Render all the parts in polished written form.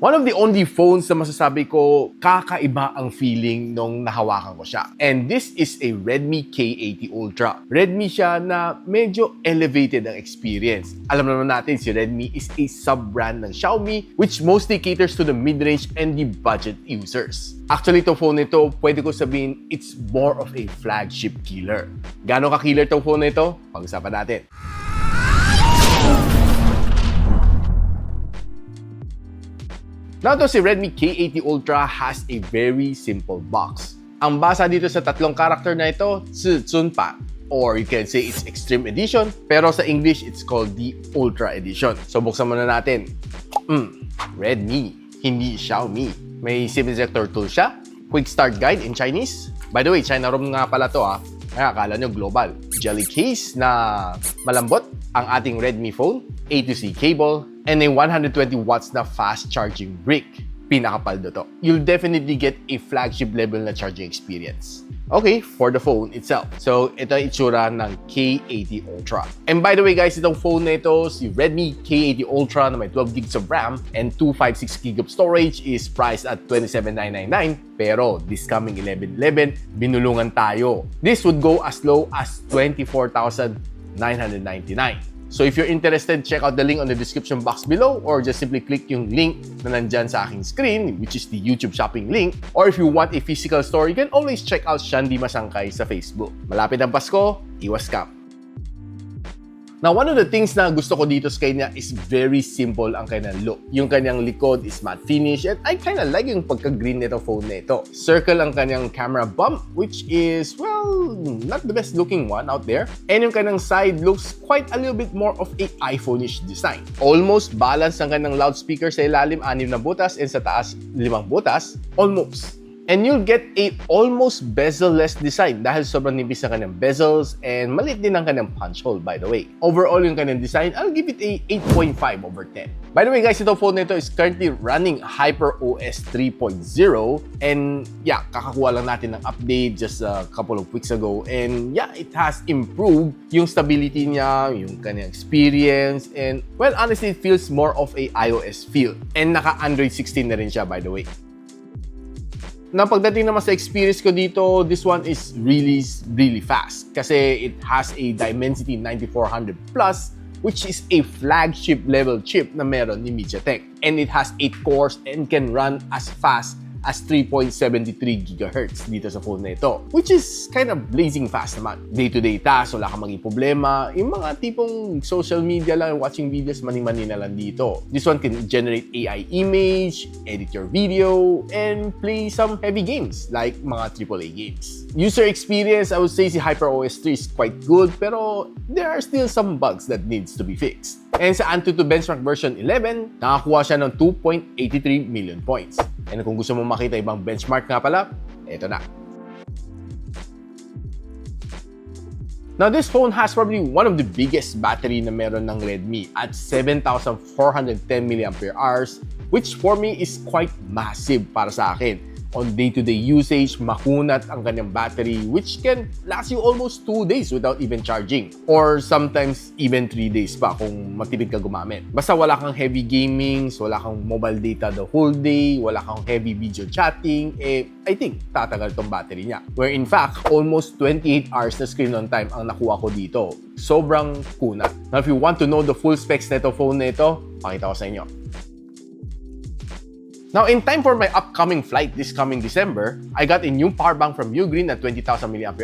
One of the only phones na masasabi ko kakaiba ang feeling nung nahawakan ko siya. And this is a Redmi K80 Ultra. Redmi siya na medyo elevated ang experience. Alam naman natin si Redmi is a sub-brand ng Xiaomi which mostly caters to the mid-range and the budget users. Actually, itong phone nito, pwede ko sabihin it's more of a flagship killer. Gaano ka-killer itong phone nito? Pag-usapan natin. Now, to si Redmi K80 Ultra has a very simple box. Ang basa dito sa tatlong karakter na ito, Tsunpa, or you can say it's Extreme Edition, pero sa English, it's called the Ultra Edition. So, buksan muna natin. Redmi, hindi Xiaomi. May SIM ejector tool siya. Quick start guide in Chinese. By the way, China ROM nga pala to ha. Kaya akala nyo global. Jelly case na malambot ang ating Redmi phone. A to C cable. And a 120 watts na fast charging brick. Pinakapaldo to. You'll definitely get a flagship level na charging experience. Okay, for the phone itself. So, ito ang itsura ng K80 Ultra. And by the way guys, itong phone na ito, si Redmi K80 Ultra na may 12 gigs of RAM and 256 gig of storage is priced at 27,999. Pero this coming 11/11, binulungan tayo. This would go as low as 24,999. So if you're interested, check out the link on the description box below or just simply click yung link na nandyan sa aking screen, which is the YouTube shopping link. Or if you want a physical store, you can always check out Shandy Masangkay sa Facebook. Malapit ang Pasko, iwas scam. Now, one of the things na gusto ko dito sa kanya is very simple ang kanyang look. Yung kanyang likod is matte finish and I kinda like yung pagka-green nito phone nito. Circle ang kanyang camera bump which is, well, not the best looking one out there. And yung kanyang side looks quite a little bit more of a iPhone-ish design. Almost balance ang kanyang loudspeaker sa ilalim, 6 na butas and sa taas, 5 butas. Almost. And you'll get a almost bezel-less design dahil sobrang nipis na kanyang bezels and maliit din ang kanyang punch hole, by the way. Overall, yung kanyang design, I'll give it a 8.5/10. By the way guys, itong phone nito is currently running HyperOS 3.0 and yeah, kakakuha lang natin ng update just a couple of weeks ago and yeah, it has improved yung stability niya, yung kanyang experience and well, honestly, it feels more of a iOS feel. And naka-Android 16 na rin siya, by the way. Na pagdating naman sa experience ko dito, this one is really fast kasi it has a Dimensity 9400 Plus which is a flagship level chip na meron ni MediaTek. And it has 8 cores and can run as fast as 3.73 GHz dito sa phone na ito, which is kind of blazing fast naman. Day-to-day tasks, wala kang maging problema. Yung mga tipong social media lang, watching videos, mani-mani na lang dito. This one can generate AI image, edit your video, and play some heavy games like mga AAA games. User experience, I would say si HyperOS 3 is quite good, pero there are still some bugs that needs to be fixed. And sa Antutu Benchmark version 11, nakakuha siya ng 2.83 million points. And kung gusto mo makita ibang benchmark nga pala, eto na. Now, this phone has probably one of the biggest battery na meron ng Redmi at 7,410 mAh, which for me is quite massive para sa akin. On day-to-day usage, makunat ang kanyang battery which can last you almost 2 days without even charging. Or sometimes even 3 days pa kung matipid ka gumamit. Basta wala kang heavy gaming, wala kang mobile data the whole day, wala kang heavy video chatting, I think tatagal tong battery niya. Where in fact, almost 28 hours na screen on time ang nakuha ko dito. Sobrang kunat. Now if you want to know the full specs na ito phone na ito, pakita ko sa inyo. Now, in time for my upcoming flight this coming December, I got a new powerbank from Ugreen na 20,000 mAh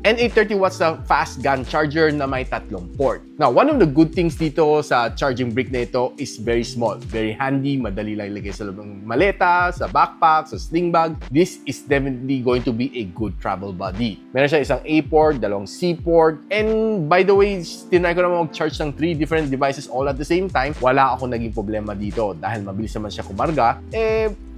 and a 30 watts na fast GAN charger na may 3 port. Now, one of the good things dito sa charging brick na ito is very small, very handy, madali lang ilagay sa loob ng maleta, sa backpack, sa sling bag. This is definitely going to be a good travel buddy. Meron siya isang A port, 2 C port, and by the way, tinry ko naman mag-charge ng 3 different devices all at the same time. Wala akong naging problema dito dahil mabilis naman siya kumarga.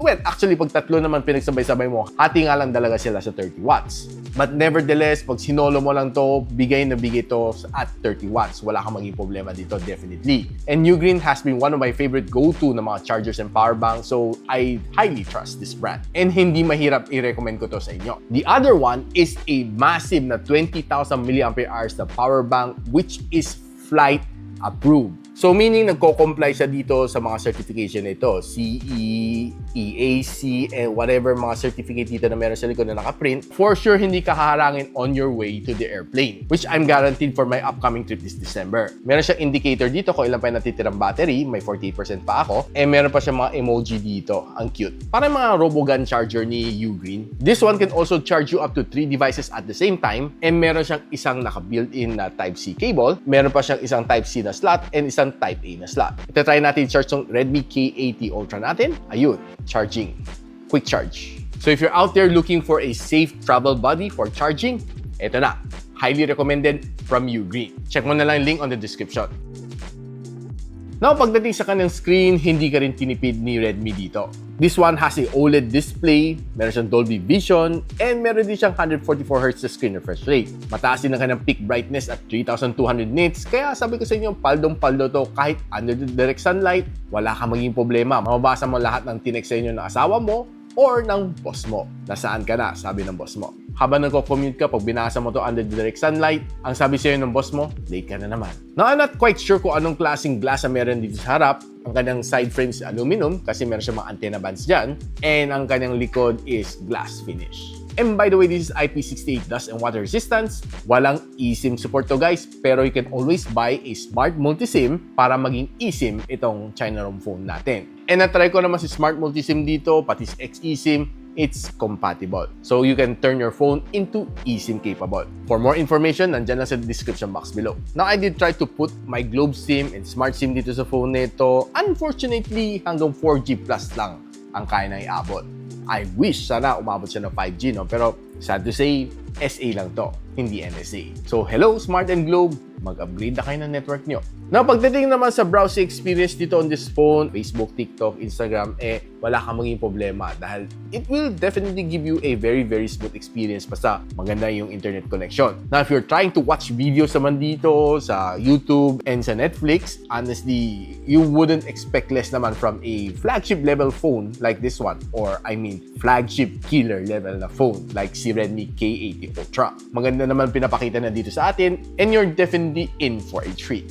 Well, actually, pag 3 naman pinagsabay-sabay mo, hati nga lang talaga sila sa 30 watts. But nevertheless, pag sinolo mo lang to, bigay na bigay to at 30 watts. Wala kang maging problema dito, definitely. And Ugreen has been one of my favorite go-to na mga chargers and power banks, so I highly trust this brand. And hindi mahirap i-recommend ko to sa inyo. The other one is a massive na 20,000 mAh na power bank which is flight approved. So meaning nagko-comply siya dito sa mga certification nito, CE, EAC, and whatever mga certificate dito na meron sa likod na nakaprint. For sure, hindi ka haharangin on your way to the airplane, which I'm guaranteed for my upcoming trip this December. Meron siyang indicator dito kung ilan pa yung natitirang battery, may 48% pa ako, and meron pa siyang mga emoji dito. Ang cute. Parang mga RoboGun charger ni Ugreen. This one can also charge you up to 3 devices at the same time, and meron siyang isang naka-built-in na Type-C cable, meron pa siyang isang Type-C na slot, and isang Type-A na slot. Ito try natin charge yung Redmi K80 Ultra natin. Ayun, charging. Quick charge. So if you're out there looking for a safe travel body for charging, ito na. Highly recommended from Ugreen. Check mo na lang yung link on the description. Now, pagdating sa kanyang screen, hindi ka rin tinipid ni Redmi dito. This one has a OLED display, meron siyang Dolby Vision, and meron din siyang 144Hz na screen refresh rate. Mataas din ang kanyang peak brightness at 3,200 nits, kaya sabi ko sa inyo, paldong-paldo to kahit under the direct sunlight, wala kang maging problema. Mababasa mo lahat ng tinext sa inyo ng asawa mo or ng boss mo. Nasaan ka na, sabi ng boss mo. Habang nagko-commute ka, pag binasa mo to under the direct sunlight, ang sabi sa'yo ng boss mo, late ka na naman. Now, I'm not quite sure kung anong klaseng glass na meron dito sa harap. Ang kanyang side frames aluminum kasi meron siya mga antenna bands dyan. And ang kanyang likod is glass finish. And by the way, this is IP68 dust and water resistance. Walang eSIM support to guys, pero you can always buy a smart multi-SIM para maging eSIM itong China ROM phone natin. And na-try ko naman si smart multi-SIM dito, pati si eSIM. It's compatible. So you can turn your phone into eSIM capable. For more information, nandyan lang sa description box below. Now, I did try to put my Globe SIM and Smart SIM dito sa phone nito. Unfortunately, hanggang 4G plus lang ang kaya na iabot. I wish sana umabot siya ng 5G, no? Pero sad to say, SA lang to, hindi NSA. So hello, Smart and Globe, mag-upgrade na kayo ng network nyo. Now, pagdating naman sa browsing experience dito on this phone, Facebook, TikTok, Instagram, wala kang maging problema dahil it will definitely give you a very, very smooth experience basta maganda yung internet connection. Now, if you're trying to watch videos naman dito sa YouTube and sa Netflix, honestly, you wouldn't expect less naman from a flagship level phone like this one, or I mean, flagship killer level na phone like si Redmi K80 Ultra. Maganda naman pinapakita na dito sa atin, and you're definitely in for a treat.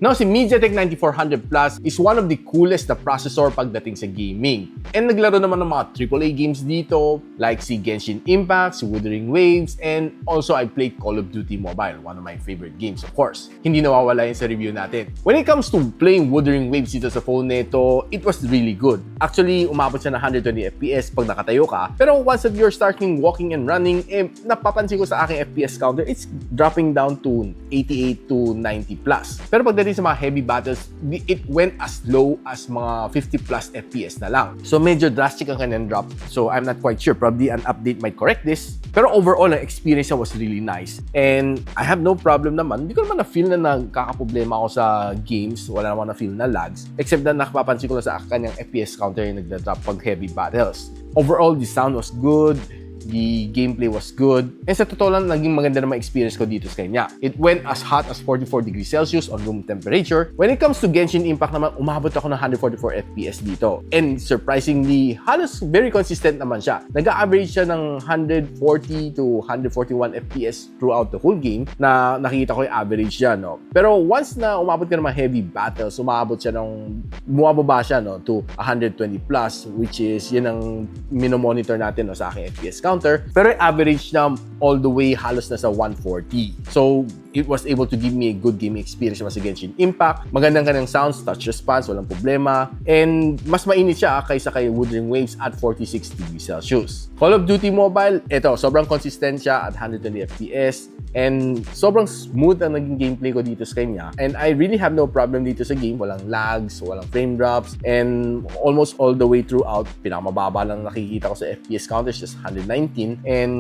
Now, si MediaTek 9400 Plus is one of the coolest na processor pagdating sa gaming. And naglaro naman ng mga AAA games dito, like si Genshin Impact, si Wuthering Waves, and also I played Call of Duty Mobile, one of my favorite games, of course. Hindi nawawala yun sa review natin. When it comes to playing Wuthering Waves dito sa phone nito, it was really good. Actually, umabot siya ng 120 FPS pag nakatayo ka. Pero once that you're starting walking and running, napapansin ko sa aking FPS counter, it's dropping down to 88 to 90 plus. Pero pagdating sa mga heavy battles, it went as low as mga 50 plus FPS na lang. So medyo drastic ang kanyang drop. So I'm not quite sure. Probably an update might correct this. Pero overall, ang experience niya was really nice. And I have no problem naman. Hindi ko naman na-feel na nagkakaproblema ako sa games. Wala naman na-feel na lags. Except na nakapapansin ko lang sa kanyang FPS counter yung nagda-drop pag heavy battles. Overall, the sound was good. The gameplay was good. And sa totoo lang, naging maganda naman experience ko dito sa kanya. It went as hot as 44 degrees Celsius on room temperature. When it comes to Genshin Impact naman, umabot ako ng 144 FPS dito. And surprisingly, halos very consistent naman siya. Nag-average siya ng 140 to 141 FPS throughout the whole game na nakikita ko yung average siya, no? Pero once na umabot ka ng mga heavy battles, bumababa siya, no, to 120 plus, which is yun ang minomonitor natin, no, sa aking FPS counter. Pero average na all the way halos na sa 140. So, it was able to give me a good gaming experience sa Genshin Impact. Magandang kanyang sounds, touch response, walang problema. And mas mainit siya kaysa kay Wuthering Waves at 46 degrees Celsius. Call of Duty Mobile, ito, sobrang consistent siya at 120 FPS. And sobrang smooth ang naging gameplay ko dito sa kanya. And I really have no problem dito sa game. Walang lags, walang frame drops. And almost all the way throughout, pinakamababa lang nakikita ko sa FPS counters, just 119. And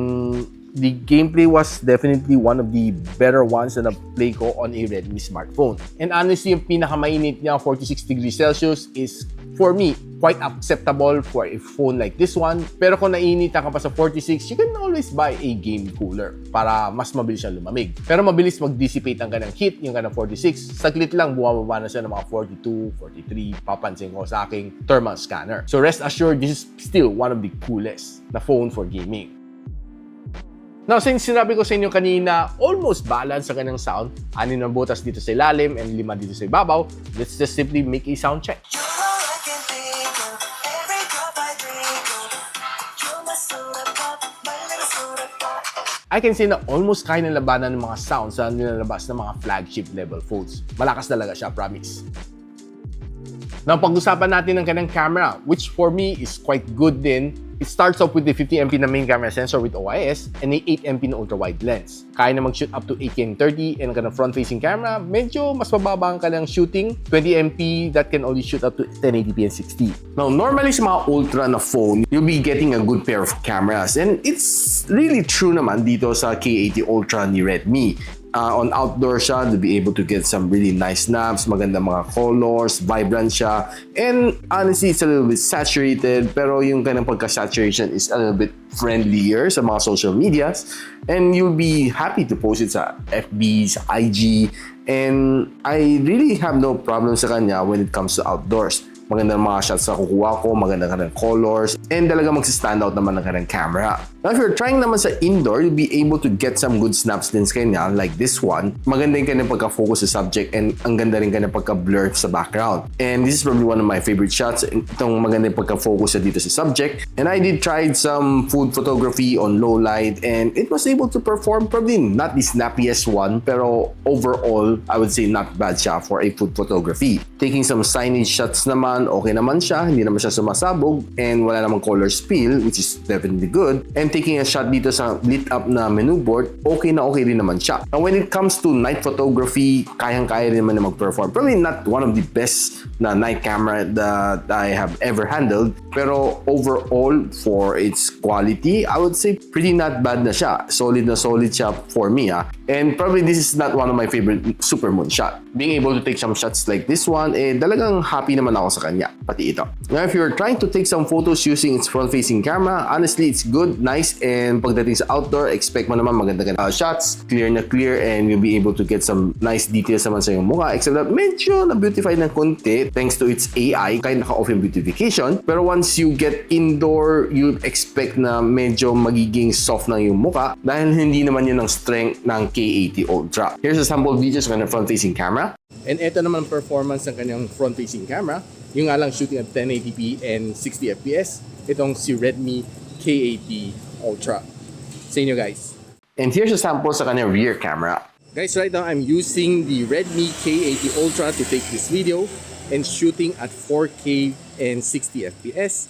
the gameplay was definitely one of the better ones na na-play ko on a Redmi smartphone. And honestly, yung pinakamainit niya, 46 degrees Celsius, is, for me, quite acceptable for a phone like this one. Pero kung nainitan ka pa sa 46, you can always buy a game cooler para mas mabilis siya lumamig. Pero mabilis mag-dissipate ang kanyang heat, yung kanyang 46. Saglit lang, bumababa na siya ng mga 42, 43, papansin ko sa aking thermal scanner. So rest assured, this is still one of the coolest na phone for gaming. Now, since sinabi ko sa inyo kanina, almost balance sa kanyang sound, 6 na butas dito sa ilalim and 5 dito sa ibabaw, let's just simply make a sound check. I can say na almost kaya ng labanan ng mga sounds na nilalabas ng mga flagship level phones. Malakas talaga siya, promise. Now, pag-usapan natin ng kanyang camera, which for me is quite good din. It starts off with the 50MP na main camera sensor with OIS and a 8MP na ultra-wide lens. Kaya na mag-shoot up to 8K and 30 and ang front-facing camera, medyo mas mababa ang kanyang shooting. 20MP that can only shoot up to 1080p and 60. Now, normally sa mga ultra na phone, you'll be getting a good pair of cameras. And it's really true naman dito sa K80 Ultra ni Redmi. On outdoor siya, to be able to get some really nice snaps, maganda mga colors, vibrant siya, and honestly, it's a little bit saturated, pero yung kanyang pagka-saturation is a little bit friendlier sa mga social medias, and you'll be happy to post it sa FB, sa IG, and I really have no problem sa kanya when it comes to outdoors. Maganda mga shots na kukuha ko, maganda ka ng colors, and talaga magsistand out naman ng kanyang camera. Now, if you're trying naman sa indoor, you'll be able to get some good snaps din sa kanya, like this one. Maganda yung kanyang pagka-focus sa subject, and ang ganda rin kanyang pagka-blur sa background. And this is probably one of my favorite shots, itong maganda yung pagka-focus dito sa subject. And I did try some food photography on low light, and it was able to perform probably not the snappiest one, pero overall, I would say not bad siya for a food photography. Taking some signage shots naman, okay naman siya, hindi naman siya sumasabog, and wala namang color spill, which is definitely good. And taking a shot dito sa lit up na menu board, okay na okay rin naman siya. Now, when it comes to night photography, kayang-kaya rin naman na mag-perform. Probably not one of the best na night camera that I have ever handled, pero overall, for its quality, I would say pretty not bad na siya. Solid na solid siya for me, ha. And probably this is not one of my favorite supermoon shot. Being able to take some shots like this one, talagang happy naman ako sa kanya, pati ito. Now, if you're trying to take some photos using its front-facing camera, honestly, it's good, nice, and pagdating sa outdoor, expect mo naman maganda shots, clear na clear, and you'll be able to get some nice details naman sa iyong mukha, except that medyo na-beautify ng konti thanks to its AI, kaya naka-off yung beautification. Pero once you get indoor, you'd expect na medyo magiging soft na yung mukha dahil hindi naman yun ang strength ng K80 Ultra. Here's a sample videos ng front-facing camera. And ito naman performance ng kanyang front-facing camera. Yung nga lang shooting at 1080p and 60 fps. Itong si Redmi K80 Ultra. Sa inyo guys. And here's a sample sa kanyang rear camera. Guys, right now I'm using the Redmi K80 Ultra to take this video and shooting at 4K and 60 fps.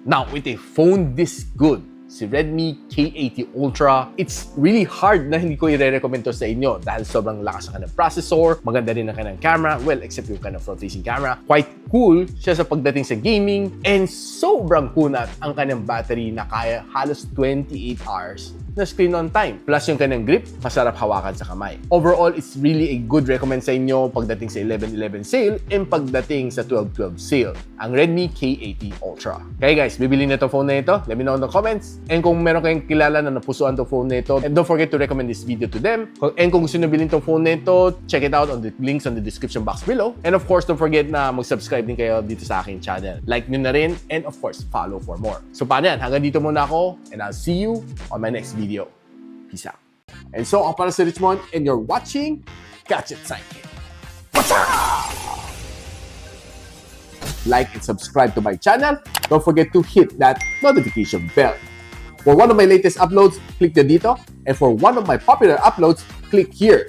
Now, with a phone this good, si Redmi K80 Ultra, it's really hard na hindi ko i-recommend to sa inyo dahil sobrang lakas ang kanyang processor, maganda rin ang kanyang camera, well, except yung kanyang front-facing camera. Quite cool siya sa pagdating sa gaming, and sobrang kunat ang kanyang battery na kaya halos 28 hours na screen on time. Plus yung kanyang grip, masarap hawakan sa kamay. Overall, it's really a good recommend sa inyo pagdating sa 11/11 sale and pagdating sa 12/12 sale. Ang Redmi K80 Ultra. Okay guys, bibili na itong phone na ito. Let me know in the comments. And kung meron kayong kilala na napusuan itong phone na ito, and don't forget to recommend this video to them. And kung gusto nyo bilhin itong phone na ito, check it out on the links on the description box below. And of course, don't forget na mag-subscribe din kayo dito sa aking channel. Like nyo na rin, and of course, follow for more. So paano yan? Hanggang dito muna ako, and I'll see you on my next video. Peace out. And so, ako para si Richmond, and you're watching Gadget Sidekick. What's up? Like and subscribe to my channel. Don't forget to hit that notification bell. For one of my latest uploads, click the dito. And for one of my popular uploads, click here.